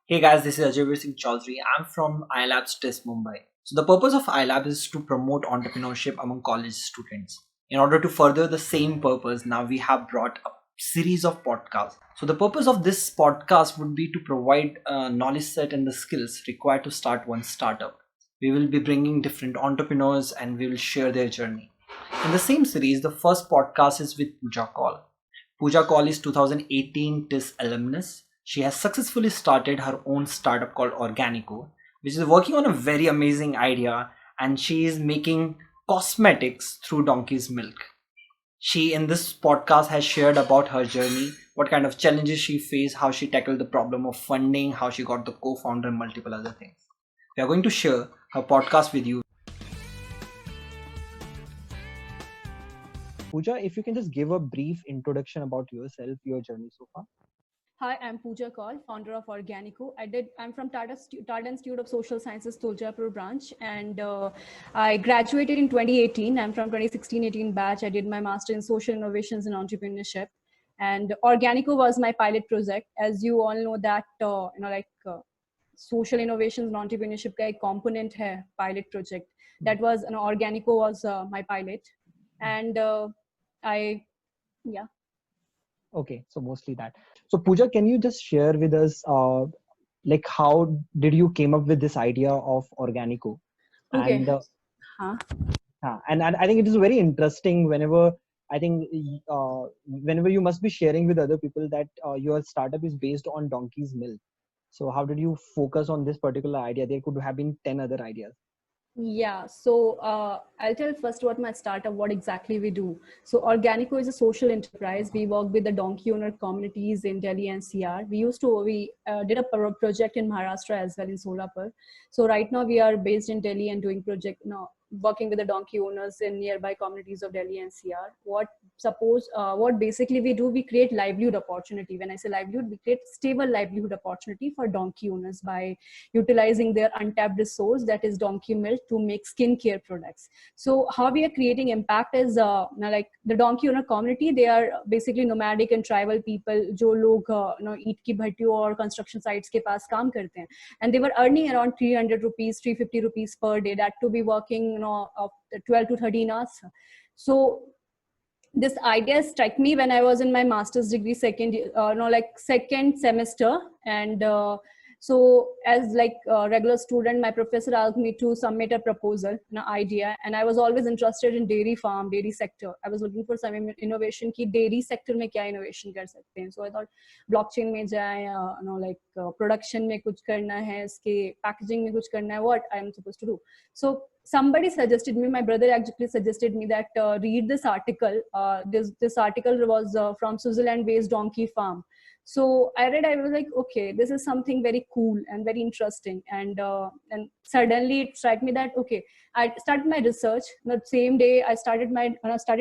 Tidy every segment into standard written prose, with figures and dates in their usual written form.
Hey guys, this is Ajay Singh Chaudhary. I'm from iLabs Test Mumbai. So the purpose of iLab is to promote entrepreneurship among college students. In order to further the same purpose, now we have brought a series of podcasts. So the purpose of this podcast would be to provide knowledge set and the skills required to start one startup. We will be bringing different entrepreneurs and we will share their journey. In the same series, the first podcast is with Pooja Kaul. Pooja Kaul is 2018 TIS alumnus. She has successfully started her own startup called Organico, which is working on a very amazing idea, and she is making cosmetics through donkey's milk. She in this podcast has shared about her journey, what kind of challenges she faced, how she tackled the problem of funding, how she got the co-founder, and multiple other things. We are going to share her podcast with you. Pooja, if you can just give a brief introduction about yourself, your journey so far. Hi, I'm Pooja Kaul, founder of Organico. I'm from Tata Institute of Social Sciences, Tuljapur branch, and I graduated in 2018. I'm from 2016-18 batch. I did my master in social innovations and entrepreneurship, and Organico was my pilot project. As you all know that social innovations and entrepreneurship का एक component है pilot project. That was Organico was my pilot, and I yeah. Okay, so mostly that. So Pooja, can you just share with us, like how did you came up with this idea of Organico? Okay. And Huh? and I think it is very interesting whenever I think whenever you must be sharing with other people that your startup is based on donkey's milk. So how did you focus on this particular idea? There could have been 10 other ideas. Yeah, so I'll tell first what my startup, what exactly we do. So Organico is a social enterprise. We work with the donkey owner communities in Delhi NCR. We did a project in Maharashtra as well in Solapur. So right now we are based in Delhi and doing project now working with the donkey owners in nearby communities of Delhi NCR. What basically we do, we create livelihood opportunity. When I say livelihood, we create stable livelihood opportunity for donkey owners by utilizing their untapped resource, that is donkey milk, to make skincare products. So how we are creating impact is like the donkey owner community, they are basically nomadic and tribal people जो लोग ईंट की भट्टियों और construction sites के पास काम करते हैं, and they were earning around 300 rupees 350 rupees per day, that to be working of 12 to 13 hours. So this idea struck me when I was in my master's degree second semester, and so as like a regular student, my professor asked me to submit a proposal, an idea, and I was always interested in dairy sector. I was looking for some innovation ki dairy sector में क्या innovation कर सकते हैं. So I thought blockchain में जाए, production में कुछ करना है, इसके packaging में कुछ करना है, what I am supposed to do. So somebody suggested me, my brother actually suggested me that read this article. This article was from Switzerland based donkey farm. So I read, I was like, okay, this is something very cool and very interesting, and suddenly it struck me that okay, I started my research. The same day I started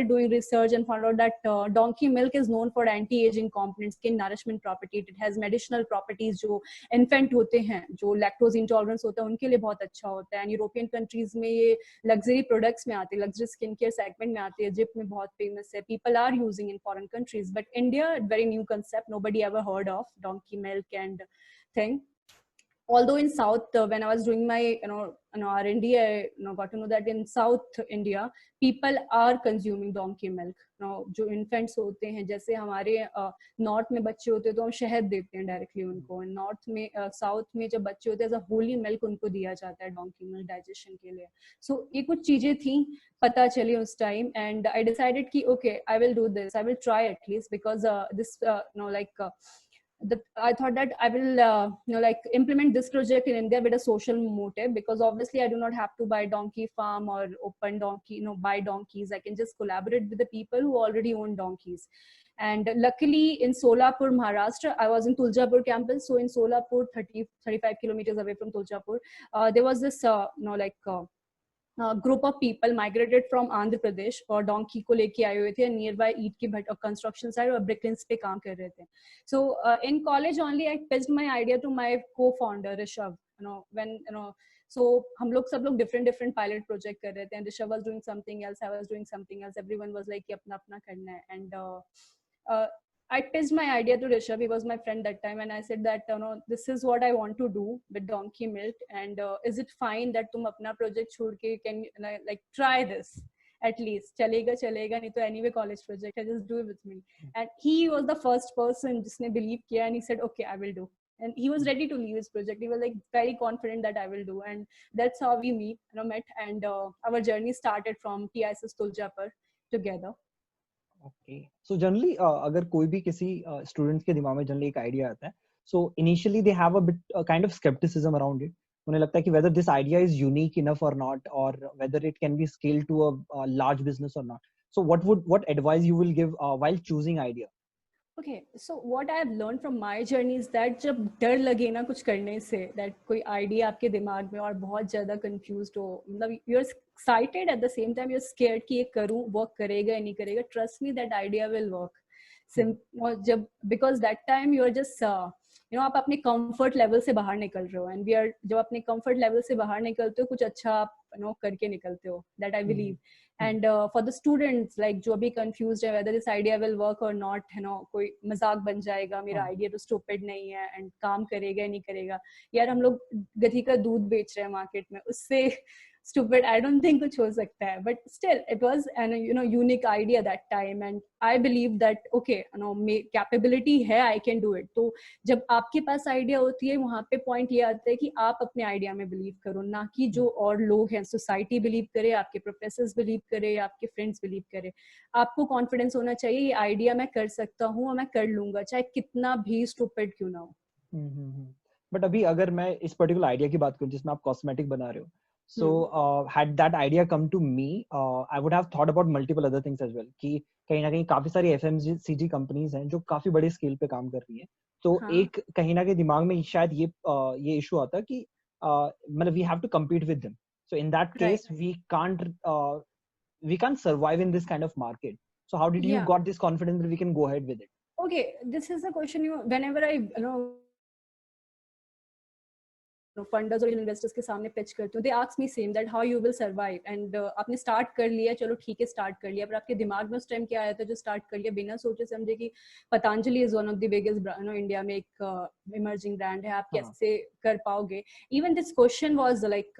doing research and found out that donkey milk is known for anti-aging components, skin nourishment property. It has medicinal properties जो infant होते हैं, जो lactose intolerance होता है, उनके लिए बहुत अच्छा होता है. एंड यूरोपियन कंट्रीज में ये लग्जरी प्रोडक्ट्स में आते हैं, लग्जरी स्किन केयर सेगमेंट में आते हैं, जिप में बहुत फेमस है, people are using in foreign countries, but India very new concept, nobody ever heard of donkey milk and thing. Although in south, when I was doing my R&D, I got to know that in South India people are consuming donkey milk. जो infants होते हैं, जैसे हमारे north में बच्चे होते हैं तो हम शहद देते हैं डायरेक्टली उनको, नॉर्थ में साउथ में जब बच्चे होते हैं होली मिल्क उनको दिया जाता है, डोंकी मिल्क डाइजेशन के लिए. सो ये कुछ चीजें थी पता चली उस टाइम, एंड आई डिसाइडेड कि okay, I will do this, I will try at least, because this I thought that I will, implement this project in India with a social motive, because obviously I do not have to buy donkey farm or open donkey, buy donkeys. I can just collaborate with the people who already own donkeys. And luckily in Solapur, Maharashtra, I was in Tuljapur campus. So in Solapur, 35 kilometers away from Tuljapur, there was this, group of people migrated from Andhra Pradesh और donkey को लेके आए हुए थे near by ईट की भट construction side, और ब्रिकलिन्स पे काम कर रहे थे. So in college only I pitched my idea to my cofounder Rishabh, when so हम लोग सब लोग डिफरेंट पायलट प्रोजेक्ट कर रहे थे, and Rishabh was doing something else, I was doing something else, everyone was like कि अपना अपना करना है. And I pitched my idea to Rishabh. He was my friend that time, and I said that this is what I want to do with Donkey Milk, and is it fine that तुम अपना project छोड़ के can like try this at least? चलेगा चलेगा नहीं तो anyway college project है, just do it with me. And he was the first person जिसने believe किया, and he said okay I will do. And he was ready to leave his project. He was like very confident that I will do, and that's how we met, and our journey started from TISS Tuljapur together. Okay so generally अगर कोई भी किसी students के दिमाग में generally एक idea आता है so initially they have a bit kind of scepticism around it उन्हें लगता है कि whether this idea is unique enough और नॉट और whether it can be scaled to a large business और not so what advice you will give while choosing idea Okay, so what I have learned from my journey is that जब डर लगे ना कुछ करने से, that कोई idea आपके दिमाग में और बहुत ज़्यादा confused हो, मतलब you're excited at the same time you're scared कि ये करूँ, work करेगा या नहीं करेगा, trust me that idea will work. और जब because that time you're just आप अपने comfort level से बाहर निकल रहे हो, and we are जब अपने comfort level से बाहर निकलते हो कुछ अच्छा आप करके निकलते हो, that I believe. And for the students like जो भी confused है whether this idea will work or not, कोई मजाक बन जाएगा, मेरा idea तो stupid नहीं है and काम करेगा या नहीं करेगा, यार हम लोग गधी का दूध बेच रहे हैं मार्केट में, उससे stupid I don't think कुछ हो सकता है. But still it was an unique idea that time, and I believe that okay capability है, I can do it. तो जब आपके पास आइडिया होती है वहां पे पॉइंट ये आता है कि आप अपने आइडिया में बिलीव करो, ना कि जो और लोग हैं सोसाइटी बिलीव करे, आपके प्रोफेसर्स बिलीव करे, आपके फ्रेंड्स बिलीव करे. आपको कॉन्फिडेंस होना चाहिए ये आइडिया मैं कर सकता हूँ और मैं कर लूंगा चाहे कितना भी स्टूपिड क्यों ना हो. बट अभी अगर मैं इस पर्टिकुलर आइडिया की बात करूं जिसमें आप कॉस्मेटिक बना रहे हो so had that idea come to me I would have thought about multiple other things as well कि कहीं ना कहीं काफी सारी FMCG कंपनीज हैं जो काफी बड़े स्केल पे काम कर रही हैं तो एक कहीं ना कहीं दिमाग में शायद ये इशू आता कि मतलब we have to compete with them so in that case we can't survive in this kind of market so how did you got this confidence that we can go ahead with it? Okay, this is a question whenever I funders और investors के सामने pitch करती हूँ, they ask me same that how you will survive. And आपने start कर लिया, चलो ठीक है स्टार्ट कर लिया, पर आपके दिमाग में उस टाइम क्या आया था जो स्टार्ट कर लिया बिना सोचे समझे कि Patanjali is one of the biggest India में एक इमर्जिंग ब्रांड है, आप कैसे कर पाओगे. Even this question was like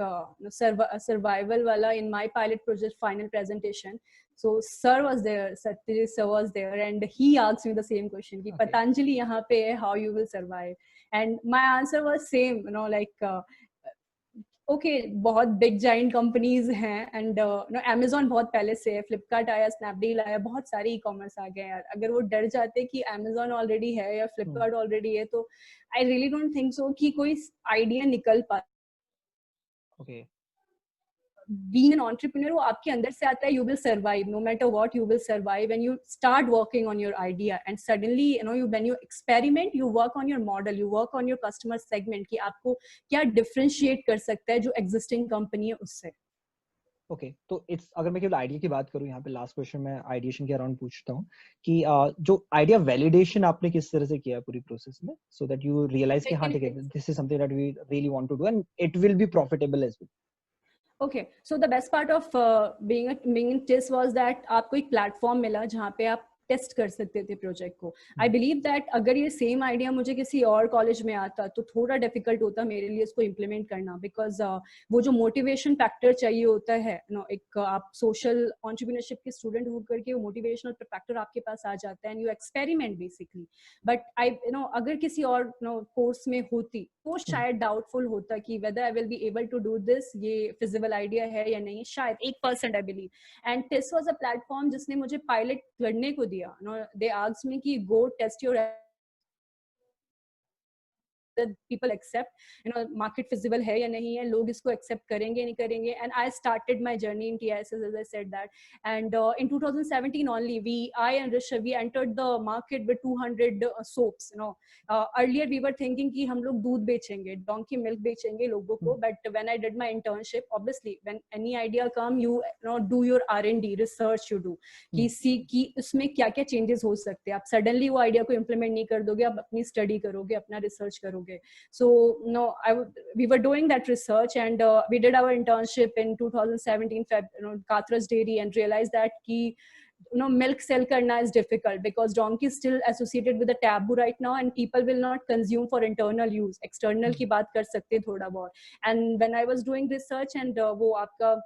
survival वाला in my pilot project final presentation. So sir was there, Satyajit sir was there, and he asked me the same question कि पतंजलि यहाँ पे है, how you will survive. And my answer was same, like okay, बहुत big giant companies हैं, and Amazon बहुत पहले से है, Flipkart आया, Snapdeal आया, बहुत सारे e-commerce आ गए यार. अगर वो डर जाते कि Amazon already है या Flipkart already है तो I really don't think so कि कोई idea निकल पाता. Okay. Being an entrepreneur वो आपके अंदर से आता है. You will survive no matter what, you will survive, and you start working on your idea, and suddenly when you experiment, you work on your model, you work on your customer segment कि आपको क्या differentiate कर सकता है जो existing company है उससे. Okay तो इट्स अगर मैं केवल आइडिया की बात करूं यहाँ पे लास्ट क्वेश्चन मैं आइडिएशन के अराउंड पूछता हूँ कि जो आइडिया वैलिडेशन आपने किस तरह से किया पूरी प्रोसेस में सो दैट यू रियलाइज कि हाँ ठीक है this is something that we really want to do and it will be profitable as well. Okay, so the best part of being in TISS was that आपको एक platform मिला जहाँ पे आप टेस्ट कर सकते थे प्रोजेक्ट को. आई बिलीव दैट अगर ये सेम आइडिया मुझे किसी और कॉलेज में आता तो थोड़ा डिफिकल्ट होता मेरे लिए इसको इम्प्लीमेंट करना, बिकॉज वो जो मोटिवेशन फैक्टर चाहिए होता है एक आप सोशल एंटरप्रेन्योरशिप के स्टूडेंट होकर के वो मोटिवेशनल फैक्टर आपके पास आ जाता है and you experiment basically. But I अगर किसी और कोर्स में होती तो शायद डाउटफुल होता कि whether I will be able to do this, ये फिजिबल आइडिया है या नहीं, शायद 1% I believe. And this was a platform जिसने मुझे पायलट करने को दिया. They asked me कि go test your that people accept market feasible है या नहीं है, लोग इसको accept करेंगे नहीं करेंगे. And I started my journey in TISS as I said that. And in 2017 only I and Rishabh we entered the market with 200 soaps. Earlier we were thinking कि हम लोग दूध बेचेंगे, donkey milk बेचेंगे लोगों को. But when I did my internship, obviously when any idea come you do your R&D research you do कि see कि उसमें क्या क्या changes हो सकते हैं. आप suddenly वो idea को implement नहीं कर दोगे, आप अपनी study करोगे, अपना research करोगे. So we were doing that research, and we did our internship in 2017 Kathras Dairy, and realized that ki milk sell karna is difficult because donkey is still associated with a taboo right now, and people will not consume for internal use. External की बात कर सकते हैं थोड़ा बहुत. And when I was doing research, and वो आपका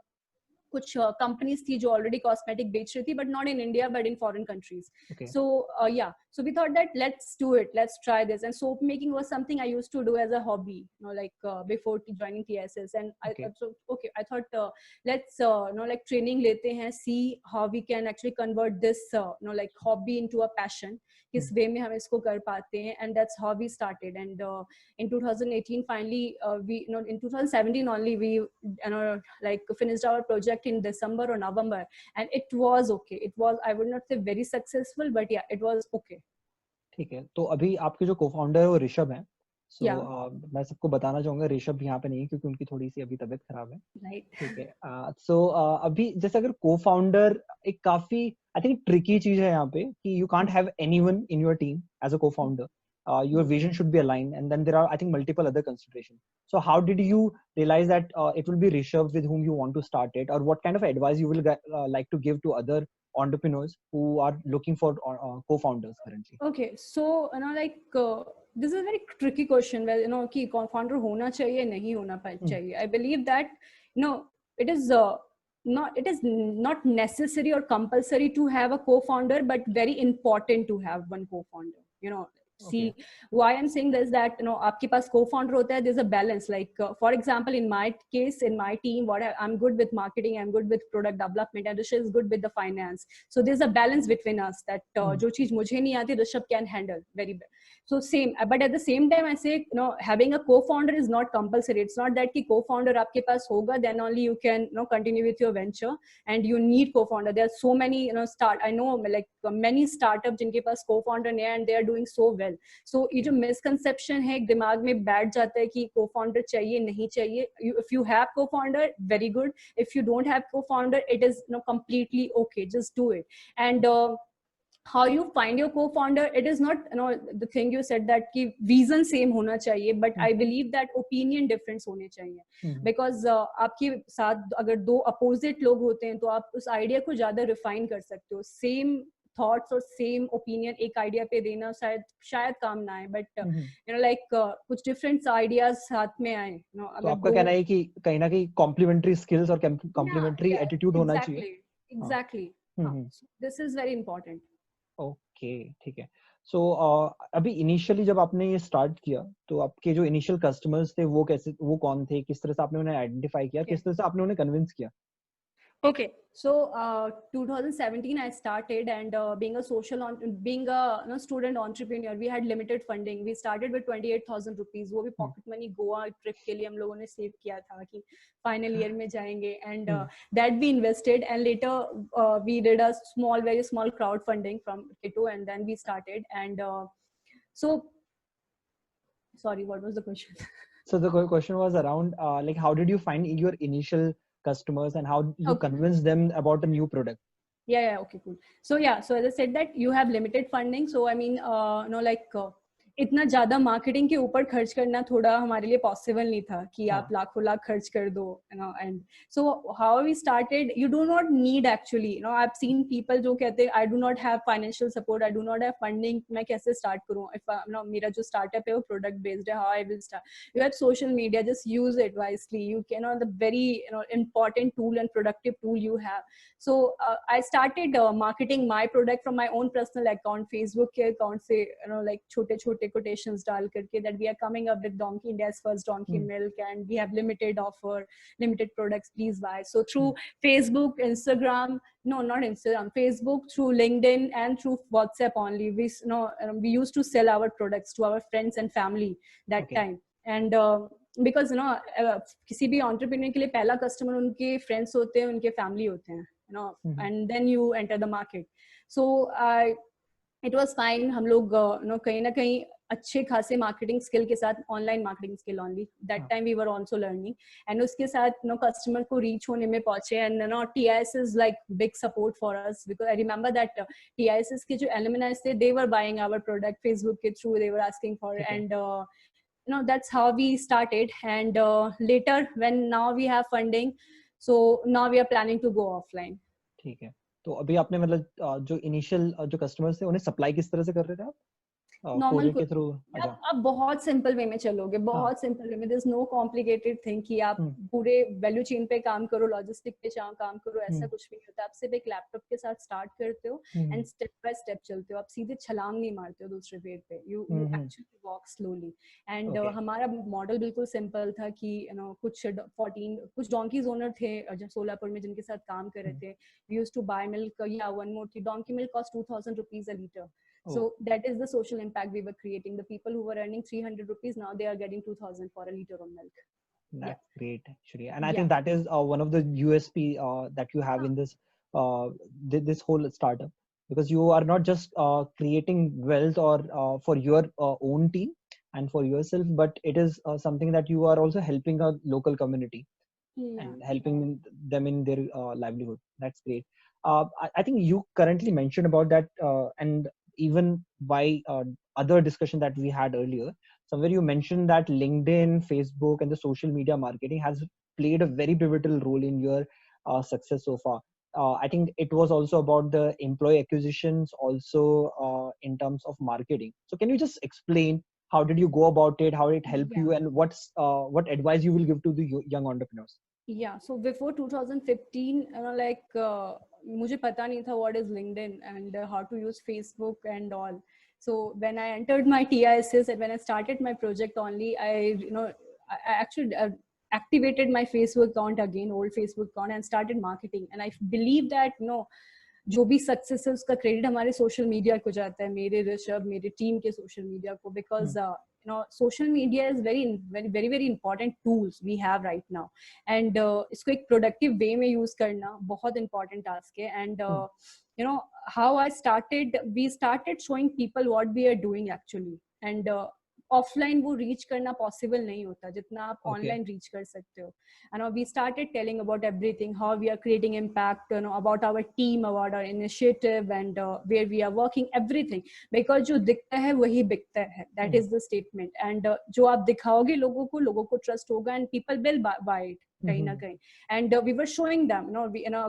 कुछ companies थी जो already cosmetic बेच रही थी, but not in India but in foreign countries. Okay. So yeah, so we thought that let's do it, let's try this. And soap making was something I used to do as a hobby, like before joining TSS. And Okay. I thought let's like training lete hain, see how we can actually convert this like hobby into a passion, किस वे में हम इसको कर पाते हैं. And that's how we started. And in 2018 finally we in 2017 only we like finished our project in December or November, and it was okay. It was, I would not say very successful, but yeah, it was okay. ठीक है. तो अभी आपके जो co-founder है वो ऋषभ हैं. So Yeah. मैं सबको बताना चाहूंगा ऋषभ यहाँ पे नहीं है क्योंकि उनकी थोड़ी सी अभी तबीयत खराब है. Right. ठीक है. So अभी जैसे अगर co-founder एक काफी I think tricky चीज है यहाँ पे कि you can't have anyone in your team as a co-founder. Your vision should be aligned, and then there are I think multiple other considerations. So how did you realize that it will be Rishabh with whom you want to start it, or what kind of advice you will like to give to other entrepreneurs who are looking for co-founders currently? Okay, so like this is a very tricky question where कि co-founder होना चाहिए नहीं होना चाहिए. I believe that it is not necessary or compulsory to have a co-founder, but very important to have one co-founder. See, Okay. why I'm saying this, that आपके पास co-founder होता है, there's a balance. Like for example, in my case, in my team, I'm good with marketing, I'm good with product development, and Rishabh is good with the finance. So there's a balance between us that जो चीज मुझे नहीं आती, Rishabh can handle very well. So same, but at the same time I say having a co-founder is not compulsory. It's not that कि co-founder आपके पास होगा then only you can continue with your venture, and you need co-founder. There are so many I know like many startups जिनके पास co-founder नहीं है and they are doing so well. So ये जो misconception है दिमाग में बैठ जाता है कि co-founder चाहिए नहीं चाहिए. If you have co-founder, very good. If you don't have co-founder, it is completely okay. Just do it. And how you find your co-founder, it is not the thing you said that कि vision same होना चाहिए, but I believe that opinion difference होने चाहिए. Because आपके साथ अगर दो opposite लोग होते हैं तो आप उस idea को ज़्यादा refine कर सकते हो. Same thoughts और same opinion एक idea पे देना शायद काम ना आए, but like कुछ different ideas साथ में आए. तो आपका कहना है कि कहीं ना कहीं complementary skills और complementary attitude होना चाहिए. Exactly. This is very important. Okay, ठीक है. सो अभी इनिशियली जब आपने ये स्टार्ट किया तो आपके जो इनिशियल कस्टमर्स थे वो कौन थे, किस तरह से आपने उन्हें आइडेंटिफाई किया, किस तरह से आपने उन्हें कन्विंस किया? Okay, so 2017 I started, and being a student entrepreneur, we had limited funding. We started with 28,000 rupees. वो भी pocket money गोवा ट्रिप के लिए हम लोगों ने सेव किया था कि फाइनल ईयर में जाएंगे, and that we invested, and later we did a very small crowdfunding from Kito, and then we started. And so sorry, what was the question? So the question was around like how did you find your initial customers and how you convince them about a new product? Yeah, okay, cool. So yeah, so as I said that you have limited funding, so I mean इतना ज्यादा marketing के ऊपर खर्च करना थोड़ा हमारे लिए possible नहीं था कि आप लाखों लाख खर्च कर दो, and so how we started, you do not need actually, I have seen people जो कहते हैं I do not have financial support, I do not have funding, मैं कैसे स्टार्ट करूं, इफ मेरा जो स्टार्टअप है वो प्रोडक्ट बेस्ड है, how I will start. You have social media, just use it wisely, you can the very important tool and productive tool you have. So I started marketing my product from my own personal account, Facebook के account से like छोटे quotations डाल करके that we are coming up with Donkey, India's first donkey milk, and we have limited offer, limited products, please buy. So through Facebook, Instagram, no, not Instagram, Facebook, through LinkedIn and through WhatsApp only, we used to sell our products to our friends and family that time. And because किसी भी entrepreneur के लिए पहला customer उनके friends होते हैं, उनके family होते हैं, and then you enter the market. So it was fine. हम लोग कहीं ना कहीं अच्छे खासे मार्केटिंग स्किल के साथ, online marketing skill only that time we were also learning, and उसके साथ कस्टमर को रीच होने में पहुंचे, and TIS is like big support for us, because I remember that TIS के जो एलुमनाइज थे, they were buying our product Facebook के through, they were asking for, and that's how we started. And later when now we have funding, so now we are planning to go offline. ठीक है. तो अभी आपने मतलब जो initial जो customers थे उन्हें सप्लाई किस तरह से कर रहे थे आप? नॉर्मल कोरियर के थ्रू? अच्छा। आप बहुत सिंपल वे में चलोगे, हाँ। बहुत सिंपल वे में, there is no complicated thing कि आप हम्म। पूरे वैल्यू चेन पे काम करो, लॉजिस्टिक पे काम करो, ऐसा हम्म। कुछ भी नहीं होता। आप सिर्फ एक लैपटॉप के साथ स्टार्ट करते हो हम्म। एंड स्टेप बाय स्टेप चलते हो, आप सीधे छलांग नहीं मारते हो दूसरे पेड़ पे, you hmm. You actually walk slowly. And okay. हमारा मॉडल बिल्कुल सिंपल था कि कुछ 14 कुछ डोंकीज ओनर थे जो सोलापुर में जिनके साथ काम कर रहे थे। We used to buy milk, या वन मोर थी, donkey milk cost 2000 rupees a litre. So that is the social impact we were creating. The people who were earning 300 rupees, now they are getting 2000 for a liter of milk. Yeah. That's great, actually, and I Yeah. think that is one of the USP that you have in this this whole startup, because you are not just creating wealth or for your own team and for yourself, but it is something that you are also helping a local community Yeah. and helping them in their livelihood. That's great. I think you currently mentioned about that, and even by other discussion that we had earlier, somewhere you mentioned that LinkedIn, Facebook, and the social media marketing has played a very pivotal role in your success so far. I think it was also about the employee acquisitions, also in terms of marketing. So can you just explain how did you go about it, how it helped Yeah. you, and what advice you will give to the young entrepreneurs? Yeah. So before 2015, मुझे पता नहीं था what is LinkedIn and how to use Facebook and all. So when I entered my TISS and when I started my project only, I actually activated my Facebook account again, old Facebook account, and started marketing. And I believe that जो भी success है उसका credit हमारे social media को जाता है, मेरे ऋषभ, मेरे टीम के सोशल मीडिया को, because social media is very very important tools we have right now. And इसको एक प्रोडक्टिव वे में यूज करना बहुत important task है. And how I started, we started showing people what we are doing actually. And offline वो reach करना possible नहीं होता जितना आप ऑनलाइन रीच कर सकते हो. And we started telling about everything, how we are creating impact, about our team, about our initiative, and where we are working, everything. Because जो दिखता है वही बिकता है, that is the statement. And जो आप दिखाओगे लोगों को ट्रस्ट होगा, and people will buy it कहीं ना कहीं. And we were showing them,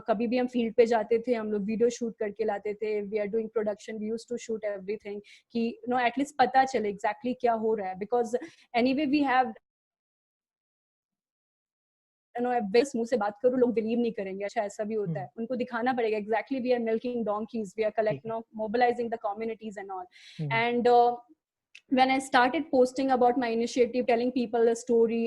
कभी भी हम फील्ड पे जाते थे, हम लोग वीडियो शूट करके लाते थे. We are doing production, we used to shoot everything कि एटलीस्ट पता चले exactly क्या हो रहा है. Because anyway we have base मुंह से बात करूं, लोग बिलीव नहीं करेंगे. अच्छा ऐसा भी होता है, उनको दिखाना पड़ेगा exactly we are milking donkeys, we are collect mobilising the communities and all. And when I started posting about my initiative, telling people the story,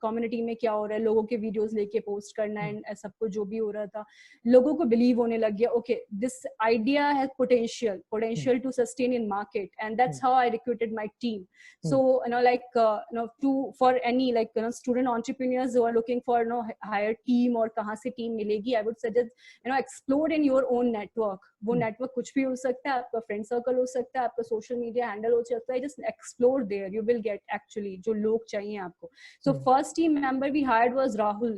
community में क्या हो रहा है, लोगों के videos लेके post करना, and सब कुछ जो भी हो रहा था, लोगों को believe होने लग गया, okay, this idea has potential to sustain in market. And that's how I recruited my team. So for any student entrepreneurs who are looking for higher team or कहाँ से team मिलेगी, I would suggest explore in your own network. वो network कुछ भी हो सकता है, आपका friend circle हो सकता है, आपका social media handle हो सकता है. Just explore there, you will get actually जो लोग चाहिए आपको. So first team member we hired was Rahul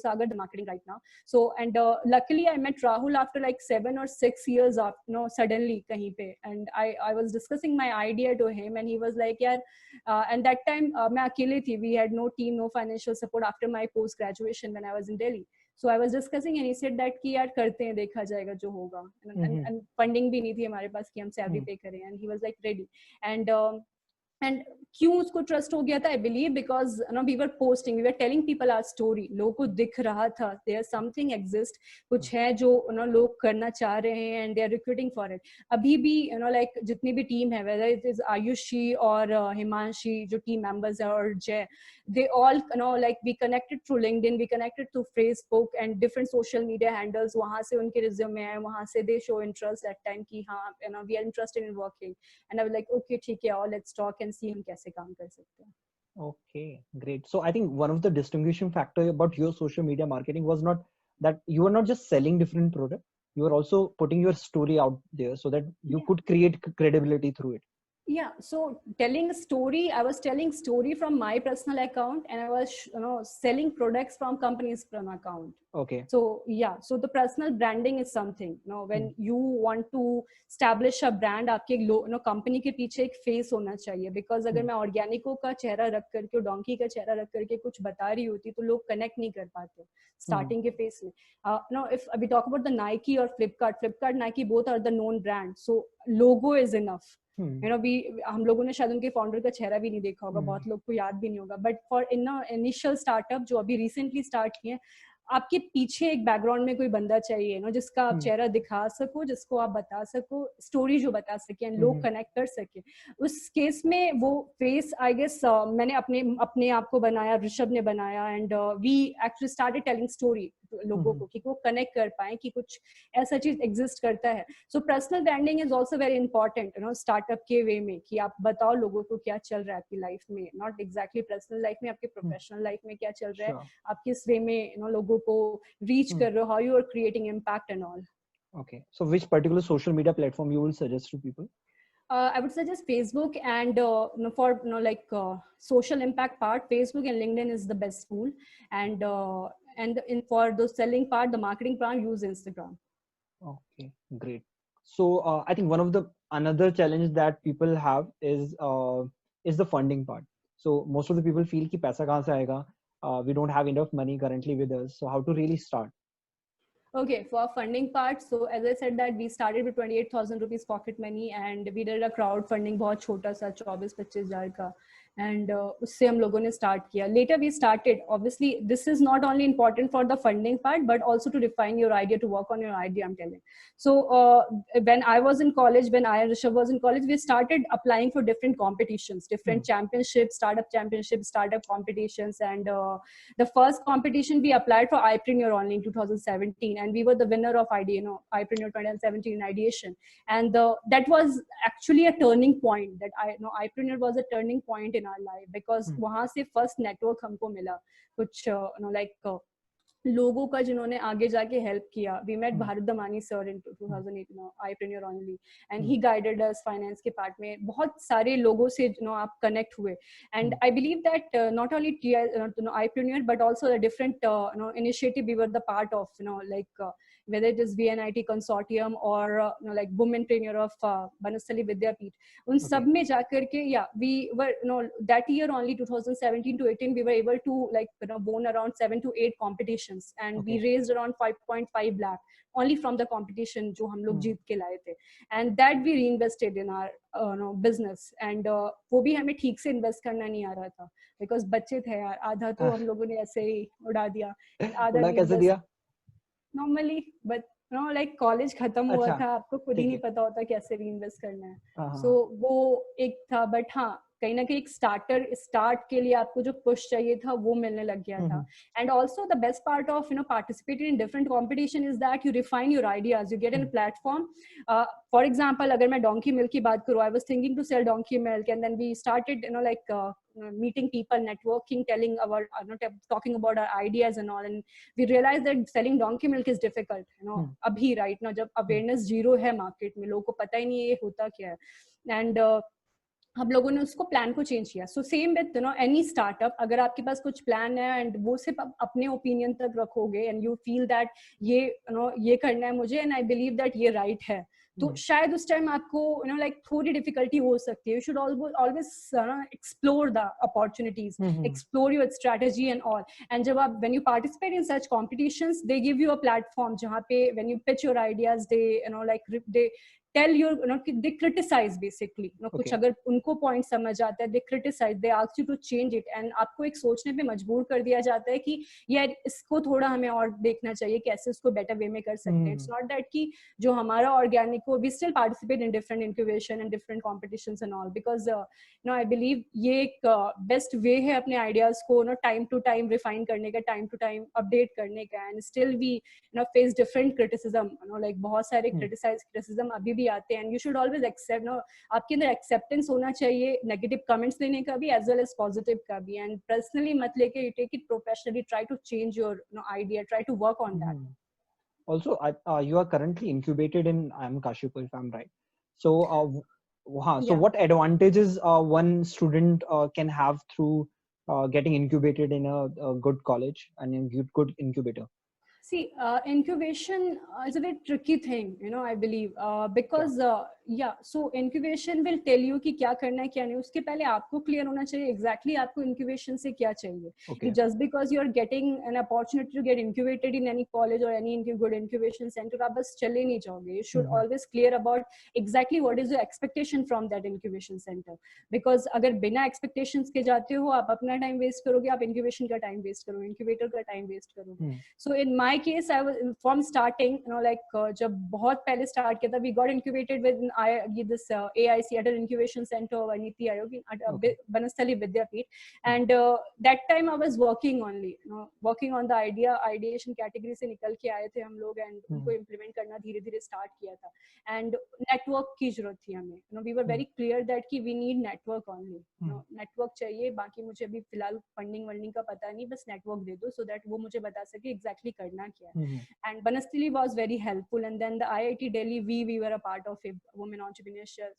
Sagar, the marketing right now. So and luckily I met Rahul after like 7 or 6 years of suddenly kahin pe. And I was discussing my idea to him, and he was like, yeah. And that time main akele thi, we had no team, no financial support after my post graduation when I was in Delhi. So I was discussing, and he said that कि यार करते हैं, देखा जाएगा जो होगा. And funding भी नहीं थी हमारे पास कि हम salary pay करें. And he was like ready. And क्यों उसको ट्रस्ट हो गया था, I believe because we were posting, we were telling people our story. लोगों को दिख रहा था देयर समथिंग एग्जिस्ट, कुछ है जो लोग करना चाह रहे हैं, and they are recruiting for it. अभी भी लाइक जितनी भी टीम है, वेदर इट इज आयुषी और हिमांशी जो टीम मेंबर्स है, और जय, they all like we connected through LinkedIn, we connected through Facebook and different social media handles. वहां से उनके resume है, वहां से they show interest that time कि हाँ we are interested in working. And I was like, okay ठीक है, let's talk and see हम कैसे काम कर सकते हैं. Okay, great. So I think one of the distinguishing factor about your social media marketing was not that you were not just selling different products, you were also putting your story out there so that you could create credibility through it. Yeah, so telling a story, I was telling story from my personal account, and I was selling products from companies from account. Okay. So yeah, so the personal branding is something, Hmm. when you want to establish a brand, आपके company के पीछे एक face होना चाहिए, because अगर Hmm. मैं ऑर्गेनिको का चेहरा रख करके, डोंकी का चेहरा रख करके कुछ बता रही होती तो लोग कनेक्ट नहीं कर पाते Hmm. स्टार्टिंग के फेस में. No if we talk about the Nike और Flipkart Nike both are the known brand, so logo is enough. Hmm. भी हम लोगों ने शायद उनके फाउंडर का चेहरा भी नहीं देखा होगा, Hmm. बहुत लोग को याद भी नहीं होगा, but for in initial startup जो अभी रिसेंटली स्टार्ट किए, आपके पीछे एक बैकग्राउंड में कोई बंदा चाहिए जिसका आप Hmm. चेहरा दिखा सको, जिसको आप बता सको स्टोरी, जो बता सके एंड लोग Hmm. कनेक्ट कर सके. उस केस में वो फेस आई गेस मैंने अपने अपने आप को बनाया, ऋषभ ने बनाया, and we actually started telling story लोगों Hmm. को कि वो कनेक्ट कर पाए कि कुछ ऐसा चीज एग्जिस्ट करता है. So personal branding is also very important startup के वे में, कि आप बताओ लोगों को क्या चल रहा है आपकी लाइफ में, नॉट एग्जैक्टली पर्सनल लाइफ में, आपके Hmm. प्रोफेशनल लाइफ में क्या चल रहा है, Sure. आप किस वे में लोगों को रीच Hmm. कर रहे हो, how you are creating impact and all. Okay. So which particular social media platform you will suggest to people? I would suggest Facebook, and for like social impact part, Facebook and LinkedIn is the best tool, and in for the selling part, the marketing part, use Instagram. Okay, great. So I think one of the another challenge that people have is the funding part. So most of the people feel कि पैसा कहाँ से आएगा? We don't have enough money currently with us. So how to really start? Okay, for funding part, so as I said that we started with 28,000 rupees pocket money, and we did a crowdfunding बहुत छोटा सा 24-25 हजार का, and उससे हम लोगों ने start किया. Later we started, obviously this is not only important for the funding part but also to refine your idea, to work on your idea, I'm telling. So when I was in college, when I and Rishabh was in college, we started applying for different competitions, different championships, startup competitions, and the first competition we applied for iPreneur only in 2017, and we were the winner of iPreneur 2017 ideation. And that was actually a turning point. That iPreneur was a turning point in our life, because Hmm. वहाँ से first network हमको मिला, कुछ like लोगों का जिन्होंने आगे जाके हेल्प किया. We met Hmm. Bharat Damani sir in 2008 iPreneur only, and Hmm. He guided us finance के पार्ट में. बहुत सारे लोगों से आप कनेक्ट हुए, and I believe that not only iPreneur but also the different initiative we were the part of, like whether it is VNIT consortium or like womenpreneur of Banasali Vidyapeeth, उन सब Okay. में जाकर के, yeah, we were that year only 2017 to 18 we were able to like won around 7 to 8 competitions, and we Okay. raised around 5.5 lakh only from the competition जो हम लोग Hmm. जीत के लाए थे, and that we reinvested in our business, and वो भी हमें ठीक से इन्वेस्ट करना नहीं आ रहा था, because बच्चे थे यार, आधा तो हम लोगों ने ऐसे ही उड़ा दिया, and आधा उड़ा we कैसे invest दिया? normally, but like कॉलेज खत्म हुआ अच्छा, था, आपको खुद ही ठीक नहीं है. पता होता कैसे री इन्वेस्ट करना है. हाँ हाँ सो हाँ. वो एक था, बट हाँ, कहीं ना कहीं एक स्टार्ट के लिए आपको जो पुश चाहिए था वो मिलने लग गया Hmm. था. And also the best part of participating in different competition is that you refine your ideas, you get in platform. For example, अगर मैं डोंकी मिल्क की बात करूँ, I was thinking to sell donkey milk, and then we started like meeting people, networking, telling our talking about our ideas and all, and we realized that selling donkey milk is difficult, abhi right now जब awareness zero है market में, लोगों को पता ही नहीं है ये होता क्या है. एंड हम लोगों ने उसको प्लान को चेंज किया. So same with any startup, अगर आपके पास कुछ प्लान है एंड वो सिर्फ अपने ओपिनियन तक रखोगे, एंड यू फील दैट ये ये करना है मुझे, एंड आई बिलीव दैट ये राइट है, तो शायद उस टाइम आपको लाइक थोड़ी डिफिकल्टी हो सकती है. You should always explore the opportunities, explore your strategy and all. And जब आप when you participate in such competitions, they give you a platform जहाँ पे when you pitch your ideas, they like they tell you, they criticize basically, कुछ Okay. अगर उनको point समझ आता है, they criticize, they ask you to change it, and आपको एक सोचने पे मजबूर कर दिया जाता है कि यार इसको थोड़ा हमें और देखना चाहिए, कैसे उसको बेटर वे में कर सकते हैं. इट्स नॉट दैट कि जो हमारा ऑर्गेनिक हो, we still participate in different incubation and different competitions and all, because I believe ये एक बेस्ट वे है अपने आइडियाज को टाइम टू टाइम रिफाइन करने का, टाइम टू टाइम अपडेट करने का. And still we face different criticism, like बहुत सारे क्रिटिसिज्म अभी भी आते हैं, and you should always accept, आपके अंदर एक्सेप्टेंस होना चाहिए नेगेटिव कमेंट्स लेने का भी एज वेल एज पॉजिटिव का भी. एंड पर्सनली मत लेके, take it professionally, try to change your idea, try to work on that. Also, you are currently incubated in IIM Kashipur, if I'm right. So, So Yeah. what advantages one student can have through getting incubated in a good college and a good incubator? See, incubation is a very tricky thing, I believe, Yeah. because so incubation will tell you कि क्या करना है क्या नहीं. उसके पहले आपको clear होना चाहिए exactly आपको incubation से क्या चाहिए. Okay. Just because you are getting an opportunity to get incubated in any college or any good incubation center, आप बस चले नहीं जाओगे. You should always clear about exactly what is your expectation from that incubation center. Because अगर बिना expectations के जाते हो, आप अपना time waste करोगे, आप incubation का time waste करोगे, incubator का time waste करोगे. So in my case, I was from starting, जब बहुत पहले start किया था, we got incubated with this AIC, Adult Incubation Center, NITI Aayog, Banasthali Vidyapeeth, and that time I was working only, working on the ideation category से निकल के आए थे हम लोग, and उनको implement करना धीरे-धीरे start किया था, and network की जरूरत थी हमें, we were very clear that कि we need network only, network चाहिए, बाकी मुझे अभी फिलहाल funding का पता नहीं, बस network दे दो, so that वो मुझे बता सके exactly करना क्या है. And Banasthali was very helpful, and then the IIT Delhi, we were a part of it, women entrepreneurship.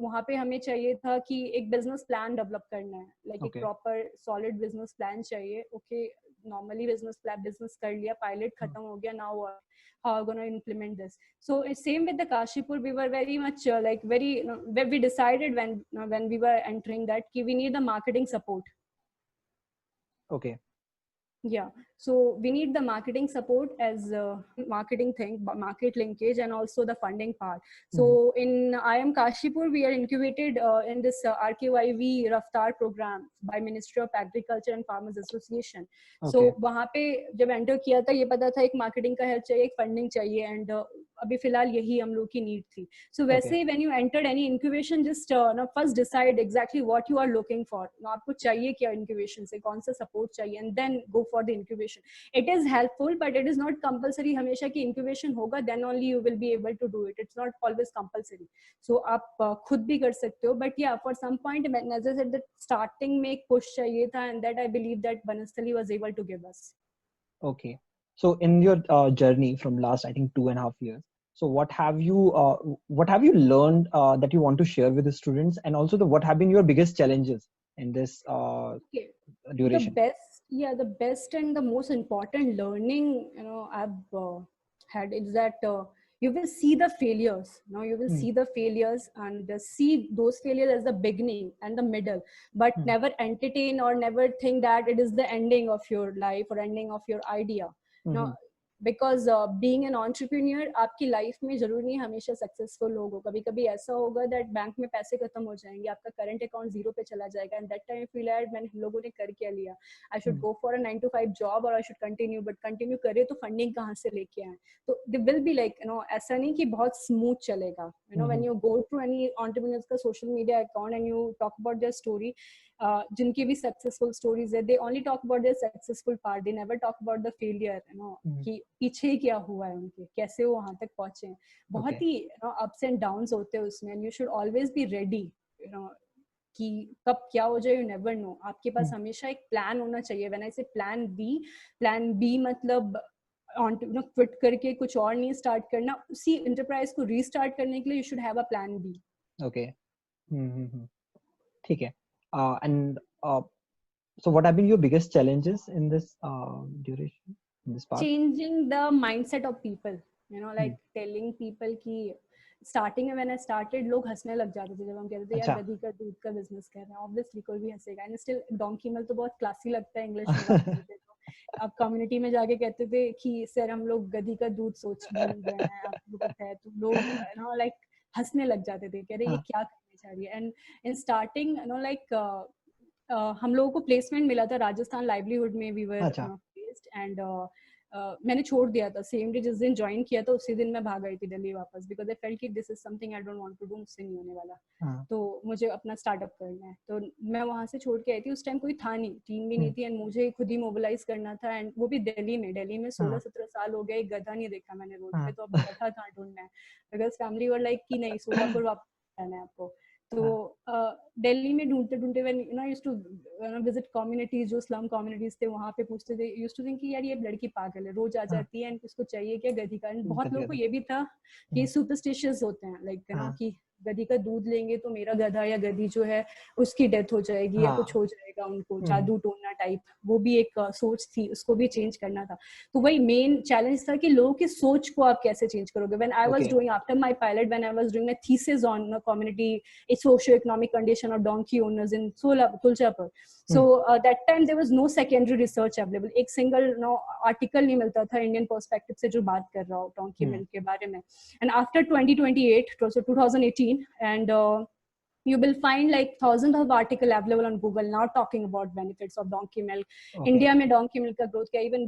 वहाँ पे हमें चाहिए था कि एक business plan develop करना है, like एक proper solid business plan चाहिए. Okay, normally business कर लिया, pilot खत्म हो गया, now what? How are we going to implement this? So it's same with the Kashipur. We were very much we decided when we were entering that we need the marketing support. Okay. Yeah, so we need the marketing support as marketing thing, market linkage, and also the funding part. So in IIM Kashipur, we are incubated in this RKYV Raftar program by Ministry of Agriculture and Farmers Association. So वहाँ पे जब enter किया था, ये पता था एक marketing का help चाहिए, एक funding चाहिए, and अभी फिलहाल यही हम लोग की need थी. So वैसे when you entered any incubation, just first decide exactly what you are looking for. आपको चाहिए क्या incubation से, कौन सा support चाहिए, and then go for the incubation. It is helpful, but it is not compulsory हमेशा कि incubation होगा, then only you will be able to do it. It's not always compulsory. So आप खुद भी कर सकते हो, but yeah, for some point, as I said, that starting में एक push चाहिए था, and that I believe that Banasthali was able to give us. Okay. So in your journey from last, I think 2.5 years, so what have you learned that you want to share with the students, and also what have been your biggest challenges in this duration? The best and the most important learning I've had is that you will see the failures. You will see the failures and see those failures as the beginning and the middle, but never entertain or never think that it is the ending of your life or ending of your idea. Because being an entrepreneur, आपकी life में जरूरी नहीं हमेशा successful होगा. कभी कभी ऐसा होगा that बैंक में पैसे खत्म हो जाएंगे, आपका करंट अकाउंट जीरो पे चला जाएगा, and that time you feel like मैंने लोगों ने कर क्या लिया, I should go for a 9 to 5 job or I should continue, but continue करे तो फंडिंग कहाँ से लेके आए. तो there will be ऐसा नहीं कि बहुत स्मूथ चलेगा. When you go through any entrepreneurs का social media account and you talk about their story, जिनकी भी सक्सेसफुल स्टोरीज है, they only talk about their successful part, they never talk about the failure, कि पीछे क्या हुआ है उनके, कैसे वो वहां तक पहुंचे हैं. बहुत ही ups and downs होते हैं उसमें, and you should always be ready, कि कब क्या हो जाए, you never know. आपके पास हमेशा एक प्लान होना चाहिए. When I say plan B मतलब क्विट करके कुछ और नहीं स्टार्ट करना, उसी एंटरप्राइज को रीस्टार्ट करने के लिए you should have a plan B. Okay. ठीक है. And so what have been your biggest challenges in this duration, in this part? Changing the mindset of people, like telling people कि starting में when I started लोग हंसने लग जाते थे जब हम कहते थे यार गधी का दूध का बिजनेस कर रहे हैं. ऑब्वियसली कोई भी हंसेगा, एंड स्टिल डोंकी मिल्क तो बहुत क्लासी लगता है इंग्लिश में बात करते तो अब कम्युनिटी में जाके कहते थे कि सर हम लोग गधी का दूध सोच बन रहे हैं, आपको पता है, तो लोग लाइक हंसने लग जाते थे, कह रहे ये क्या करने जा रही है. एंड इन स्टार्टिंग लाइक हम लोगों को प्लेसमेंट मिला था राजस्थान लाइवलीहुड में, वी वर प्लेस्ड, एंड मैंने छोड़ दिया था सेम डे जिस दिन ज्वाइन किया था, उसी दिन मैं भाग गई थी दिल्ली वापस, बिकॉज आई फेल्ट कि this is something I don't want to do, मुझसे नहीं होने वाला. तो मुझे अपना स्टार्टअप करना है, तो मैं वहां से छोड़ के आई थी. उस टाइम कोई था नहीं, टीम भी नहीं थी, एंड मुझे खुद ही मोबिलाइज करना था, एंड वो भी दिल्ली में 16-17 साल हो गए, एक गधा नहीं देखा मैंने रोड पे, तो अब गधा कहाँ ढूंढना है, बिकॉज फैमिली वर लाइक कि नहीं सोलापुर वापस जाना है आपको. तो दिल्ली में ढूंढते ढूंढते when used to visit communities, जो स्लम कम्युनिटीज थे, वहां पे पूछते थे, यूज्ड टू थिंक कि यार ये लड़की पागल है, रोज आ जाती है एंड उसको चाहिए क्या गधी का. बहुत लोगों को ये भी था कि सुपरस्टिशियस होते हैं, लाइक कि गधी का दूध लेंगे तो मेरा गधा या गधी जो है उसकी डेथ हो जाएगी या हाँ। कुछ हो जाएगा उनको, जादू टोना टाइप, वो भी एक सोच थी, उसको भी चेंज करना था। तो वही मेन चैलेंज था कि लोगों की सोच को आप कैसे चेंज करोगे। When I was Okay. Doing after my pilot, when I was doing my thesis on community it's socio economic condition of donkey owners in Tuljapur, so that time there was no secondary research available, एक single article नहीं मिलता था Indian perspective से जो बात कर रहा हो डोंकी मिल्क के बारे में। And after 2028, so 2018, and you will find like thousands of article available on Google now talking about benefits of donkey milk. Okay. India mein donkey milk ka growth kya, even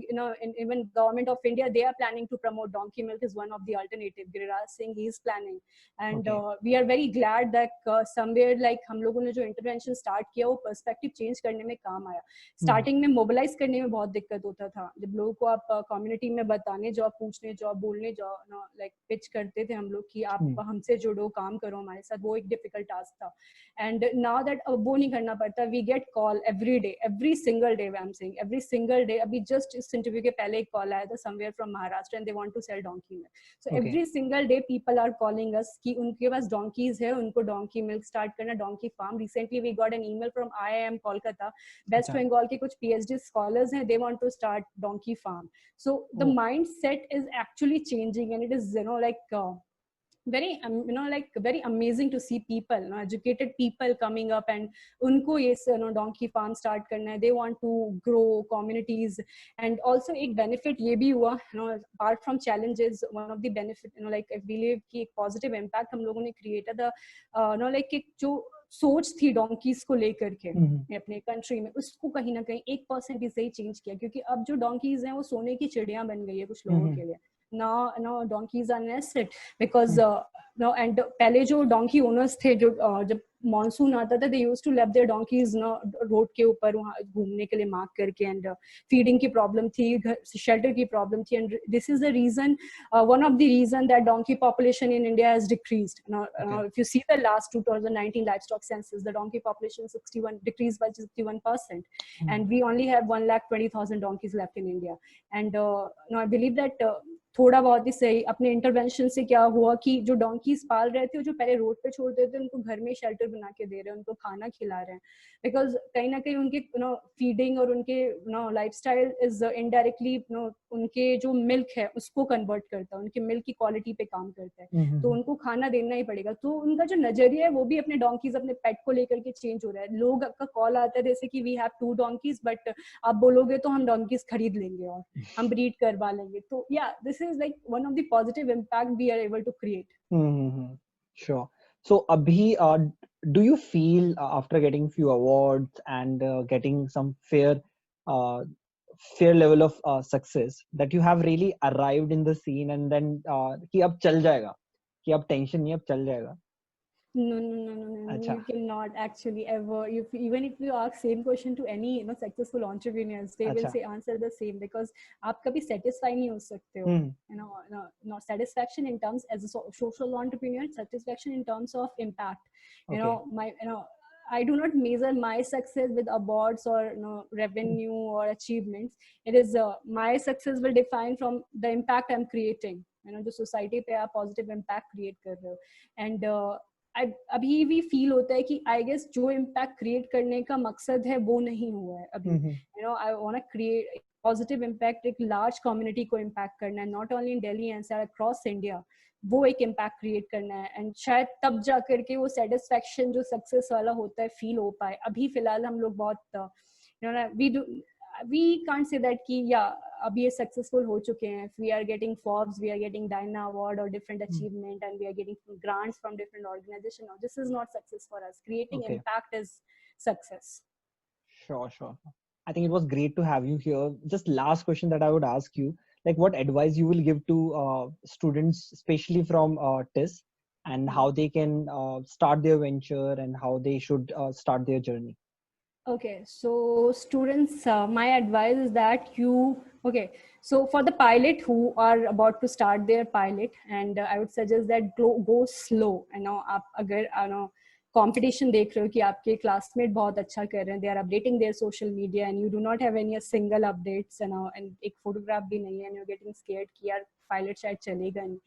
even government of India, they are planning to promote donkey milk is one of the alternative. Giriraj Singh, he is planning, and Okay. we are very glad that somewhere like हम लोगों ने जो intervention start किया वो perspective change करने में काम आया। Starting में mobilize करने में बहुत दिक्कत होता था, जब लोगों को आप community में बताने जाओ, पूछने जाओ, बोलने जाओ, like pitch करते थे हम लोग कि आप हमसे जुड़ो, काम करो हमारे साथ, वो एक difficult task था। And now that वो नहीं करना पड़ता, we get call every day, every single day, I'm saying every single day। अभी just इस interview के पहले एक call आया था somewhere from Maharashtra and they want to sell donkey milk, so Okay. every single day people are calling us कि उनके पास donkeys है, उनको donkey milk start करना, donkey farm। Recently we got an email from IIM Kolkata, West अच्छा। Bengal के कुछ PhD scholars हैं, they want to start donkey farm। So the mindset is actually changing, and it is like very like very amazing to see people, educated people coming up and unko ye donkey farm start karna hai, they want to grow communities। And also ek benefit ye bhi hua, apart from challenges, one of the benefit like I believe ki ek positive impact hum logon ne created the like ek jo सोच थी donkey's को लेकर के अपने country में, उसको कहीं ना कहीं 1% भी सही चेंज किया, क्योंकि अब जो डोंकीज हैं वो सोने की चिड़िया बन गई है कुछ लोगों के लिए। now donkeys are nested because no, and पहले जो डोंकी ओनर्स थे, जो जब मॉनसून आता था, they used to leave their donkeys road के ऊपर वहाँ घूमने के लिए मार्क करके, एंड फीडिंग की प्रॉब्लम थी, शेल्टर की प्रॉब्लम थी, and this is the reason, one of the reason that donkey population in India has decreased. If you see the last 2019 livestock census, the donkey population 61 decreased by 61%, and we only have 1,20,000 donkeys left in India। And I believe that थोड़ा बहुत ही सही अपने intervention से क्या हुआ कि जो donkey's पाल रहे थे, जो पहले रोड पे छोड़ देते थे, उनको घर में शेल्टर बना के दे रहे हैं, उनको खाना खिला रहे हैं, बिकॉज कहीं ना कहीं उनके फीडिंग और उनके लाइफस्टाइल इज इनडायरेक्टली उनके जो मिल्क है उसको कन्वर्ट करता है, उनके मिल्क की क्वालिटी पे काम करता है, तो उनको खाना देना ही पड़ेगा। तो उनका जो नजरिया है वो भी अपने डोंकीज, अपने पेट को लेकर के चेंज हो रहा है। लोग का कॉल आता है जैसे कि वी हैव 2 donkeys, बट आप बोलोगे तो हम डोंकीज खरीद लेंगे और हम ब्रीड करवा लेंगे। तो या this is like one of the positive impact we are able to create। Sure. So abhi, do you feel after getting few awards and getting some uh, fair level of success that you have really arrived in the scene and then कि अब चल जाएगा, कि अब tension नहीं, अब चल जाएगा? No. अच्छा। You cannot actually ever. Even if you ask same question to any successful entrepreneurs, they will अच्छा। say answer the same, because आप कभी satisfy नहीं हो सकते हो। Not satisfaction in terms as a social entrepreneur, satisfaction in terms of impact। I do not measure my success with awards or revenue or achievements। It is my success will define from the impact I'm creating। जो society पे आप positive impact create कर रहे हो, and अभी भी feel होता है कि आई गेस जो इम्पैक्ट क्रिएट करने का मकसद है वो नहीं हुआ है अभी। I want to create positive impact, एक लार्ज कम्युनिटी को इम्पैक्ट करना है, not only in Delhi and across India, वो एक इम्पैक्ट क्रिएट करना है, एंड शायद तब जा करके वो सेटिस्फेक्शन जो सक्सेस वाला होता है फील हो पाए। अभी फिलहाल हम लोग बहुत we can't say that कि अब ये successful हो चुके हैं। We are getting Forbes, we are getting Dyna Award or different achievement, and we are getting grants from different organizations. No, this is not success for us. Creating impact is success. Sure. I think it was great to have you here. Just last question that I would ask you, like what advice you will give to students, especially from TIS, and how they can start their venture and how they should start their journey. Okay, so students, my advice is that so for the pilot who are about to start their pilot, and I would suggest that go slow। आप अगर competition देख रहे हो कि आपके classmate बहुत अच्छा कर रहे हैं, they are updating their social media and you do not have any single updates and एक photograph भी नहीं है, and you're getting scared कि यार pilot शायद चलेगा नहीं।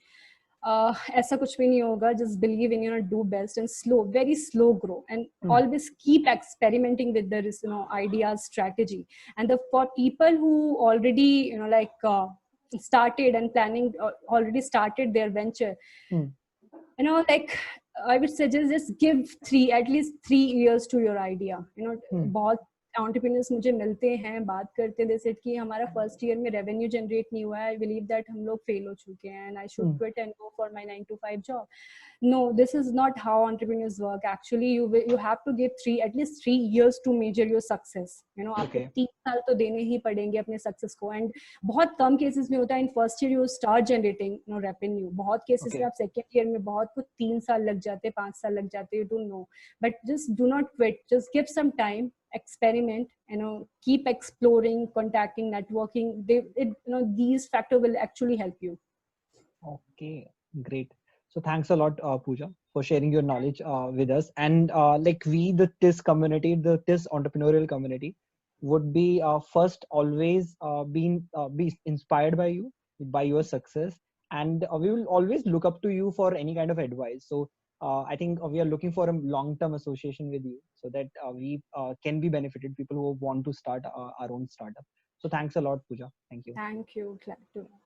ऐसा कुछ भी नहीं होगा. Just believe in your do best and slow, very slow grow, and always keep experimenting with the ideas, strategy. And for people who already started and planning, already started their venture, like I would suggest just give at least 3 years to your idea. बहुत entrepreneurs मुझे मिलते हैं, बात करते हैं, they said कि हमारा first year में revenue generate नहीं हुआ है, I believe that हम लोग fail हो चुके हैं and I should quit and go for my 9 to 5 job. No, this is not how entrepreneurs work. Actually, you have to give at least 3 years to measure your success. आपको 3 साल तो देने ही पड़ेंगे अपने success को. And बहुत कम cases में होता है in first year you start generating revenue. बहुत cases में आप second year में बहुत कुछ 3 साल लग जाते, 5 साल लग जाते, you don't know. But just do not quit. Just give some time, experiment, keep exploring, contacting, networking. These factors will actually help you. Okay, great. So thanks a lot, Pooja, for sharing your knowledge with us. And like we, the TIS community, the TIS entrepreneurial community, would be first always be inspired by you, by your success, and we will always look up to you for any kind of advice. So I think we are looking for a long-term association with you, so that we can be benefited, people who want to start our own startup. So thanks a lot, Pooja. Thank you. Thank you. Glad to know.